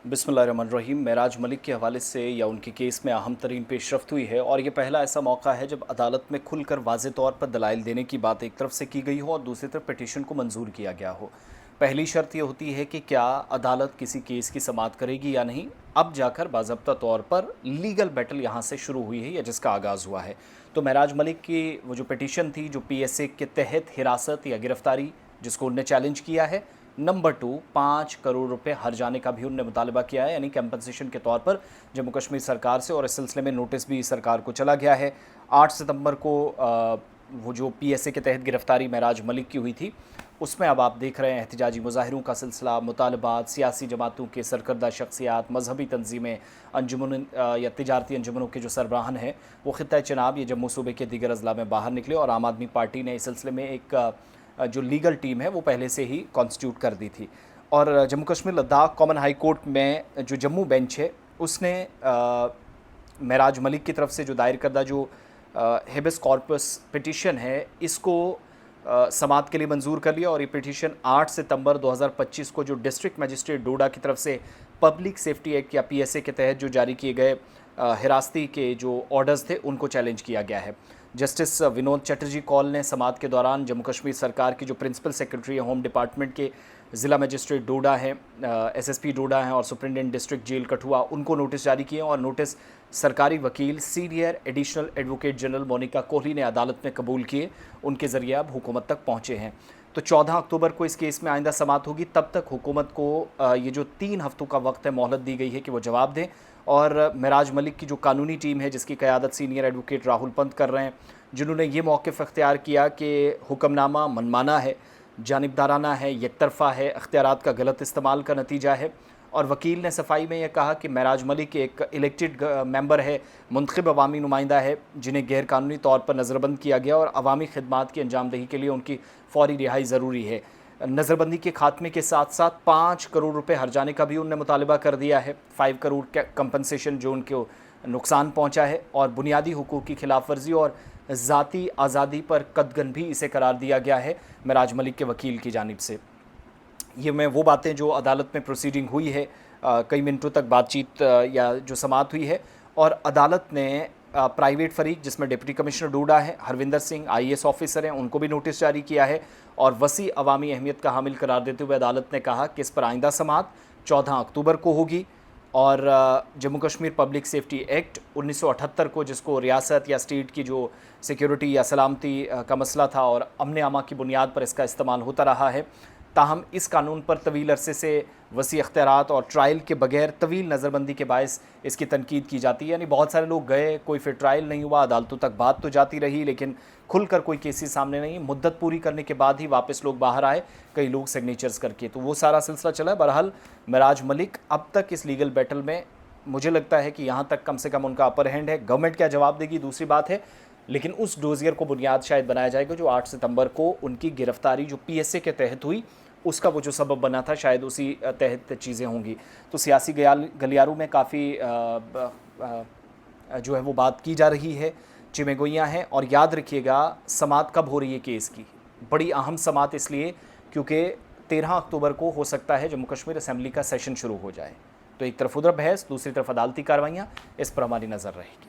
बिस्मिल्लाहिर्रहमानिर्रहीम। मेराज मलिक के हवाले से या उनके केस में अहम तरीन पेशरफ्त हुई है और ये पहला ऐसा मौका है जब अदालत में खुलकर वाज़े तौर पर दलाइल देने की बात एक तरफ से की गई हो और दूसरी तरफ पिटीशन को मंजूर किया गया हो। पहली शर्त ये होती है कि क्या अदालत किसी केस की समाअत करेगी या नहीं। अब जाकर बाज़ाब्ता तौर पर लीगल बैटल यहाँ से शुरू हुई है या जिसका आगाज़ हुआ है। तो मेराज मलिक की वो जो पिटीशन थी, जो PSA के तहत हिरासत या गिरफ्तारी जिसको उनने चैलेंज किया है, नंबर 2, 5 करोड़ रुपए हर जाने का भी उनने मुतालबा किया है, यानी कंपनसेशन के तौर पर जम्मू कश्मीर सरकार से। और इस सिलसिले में नोटिस भी सरकार को चला गया है। 8 सितंबर को वो जो PSA के तहत गिरफ्तारी मेराज मलिक की हुई थी, उसमें अब आप देख रहे हैं एहतजाजी मुजाहिरों का सिलसिला, मुतालबात, सियासी जमातों के सरकर्दा शख्सियात, मजहबी तंजीमें, अंजुमन या तिजारती अंजुमनों के जो सरबराहान हैं, वो ख़ित्ता चनाब ये जम्मू सूबे के दीगर अजला में बाहर निकले। और आम आदमी पार्टी ने इस सिलसिले में एक जो लीगल टीम है वो पहले से ही कॉन्स्टिट्यूट कर दी थी। और Jammu Kashmir Ladakh common high court में जो जम्मू बेंच है उसने मेराज मलिक की तरफ से जो दायर करदा जो हेबियस कॉर्पस पिटीशन है, इसको समाअत के लिए मंजूर कर लिया। और ये पिटीशन 8 सितंबर 2025 को जो डिस्ट्रिक्ट मजिस्ट्रेट डोडा की तरफ से पब्लिक सेफ्टी एक्ट या PSA के तहत जो जारी किए गए हिरासती के जो ऑर्डर्स थे उनको चैलेंज किया गया है। जस्टिस विनोद चटर्जी कॉल ने समाअत के दौरान जम्मू कश्मीर सरकार की जो प्रिंसिपल सेक्रेटरी है होम डिपार्टमेंट के, ज़िला मजिस्ट्रेट डोडा हैं, SSP डोडा हैं और सुप्रिटेंडेंट डिस्ट्रिक्ट जेल कठुआ, उनको नोटिस जारी किए। और नोटिस सरकारी वकील senior additional advocate general Monika Kohli ने अदालत में कबूल किए। उनके ज़रिए अब हुकूमत तक पहुँचे हैं। तो 14 अक्टूबर को इस केस में आइंदा समाअत होगी। तब तक हुकूमत को ये जो 3 हफ्तों का वक्त है, मोहलत दी गई है कि वो जवाब दें। और मेराज मलिक की जो कानूनी टीम है, जिसकी क़यादत सीनियर एडवोकेट राहुल पंत कर रहे हैं, जिन्होंने ये मौक़िफ़ इख्तियार किया कि हुक्मनामा मनमाना है, जानिबदाराना है, एकतरफ़ा है, इख्तियारात का गलत इस्तेमाल का नतीजा है। और वकील ने सफाई में यह कहा कि मेराज मलिक एक इलेक्टेड मेंबर है, मुंतखब अवामी नुमाइंदा है, जिन्हें गैर कानूनी तौर पर नज़रबंद किया गया और अवामी खिदमात की अंजामदही के लिए उनकी फ़ौरी रिहाई ज़रूरी है। नज़रबंदी के खात्मे के साथ साथ 5 करोड़ रुपए हर जाने का भी उनने मुतालबा कर दिया है। 5 करोड़ कंपनसेशन जो उनको नुकसान पहुंचा है, और बुनियादी हुकूक की खिलाफ वर्जी और ज़ाती आज़ादी पर कदगन भी इसे करार दिया गया है मेराज मलिक के वकील की जानिब से। ये मैं वो बातें जो अदालत में प्रोसीडिंग हुई है, कई मिनटों तक बातचीत या जो समाअत हुई है, और अदालत ने प्राइवेट फरीक जिसमें डिप्टी कमिश्नर डोडा है, हरविंदर सिंह IAS ऑफिसर हैं, उनको भी नोटिस जारी किया है। और वसी अवामी अहमियत का हामिल करार देते हुए अदालत ने कहा कि इस पर आइंदा समाअत 14 अक्टूबर को होगी। और Jammu Kashmir public safety act 1978 को, जिसको रियासत या स्टेट की जो सिक्योरिटी या सलामती का मसला था और अमन आमा की बुनियाद पर इसका इस्तेमाल होता रहा है, ताहम इस कानून पर तवील अरसे से वसी अख्तियारात और ट्रायल के बगैर तवील नज़रबंदी के बायस इसकी तनकीद की जाती है। यानी बहुत सारे लोग गए, कोई फिर ट्रायल नहीं हुआ, अदालतों तक बात तो जाती रही लेकिन खुलकर कोई केसेस सामने नहीं। मुद्दत पूरी करने के बाद ही वापस लोग बाहर आए, कई लोग सिग्नेचर्स करके, तो वो सारा सिलसिला चला है। बहरहाल मेराज मलिक अब तक इस लीगल बैटल में, मुझे लगता है कि यहाँ तक कम से कम उनका अपर हैंड है। गवर्नमेंट क्या जवाब देगी दूसरी बात है, लेकिन उस डोजियर को बुनियाद शायद बनाया जाएगा जो 8 सितंबर को उनकी गिरफ्तारी जो PSA के तहत हुई, उसका वो जो सबब बना था, शायद उसी तहत चीज़ें होंगी। तो सियासी गलियारों में काफ़ी जो है वो बात की जा रही है, चिमेगोइयाँ हैं। और याद रखिएगा, समाअत कब हो रही है केस की, बड़ी अहम समाअत इसलिए क्योंकि 13 अक्टूबर को हो सकता है जम्मू कश्मीर असम्बली का सेशन शुरू हो जाए। तो एक तरफ उधर बहस, दूसरी तरफ अदालती कार्रवाइयाँ, इस पर हमारी नज़र रहेगी।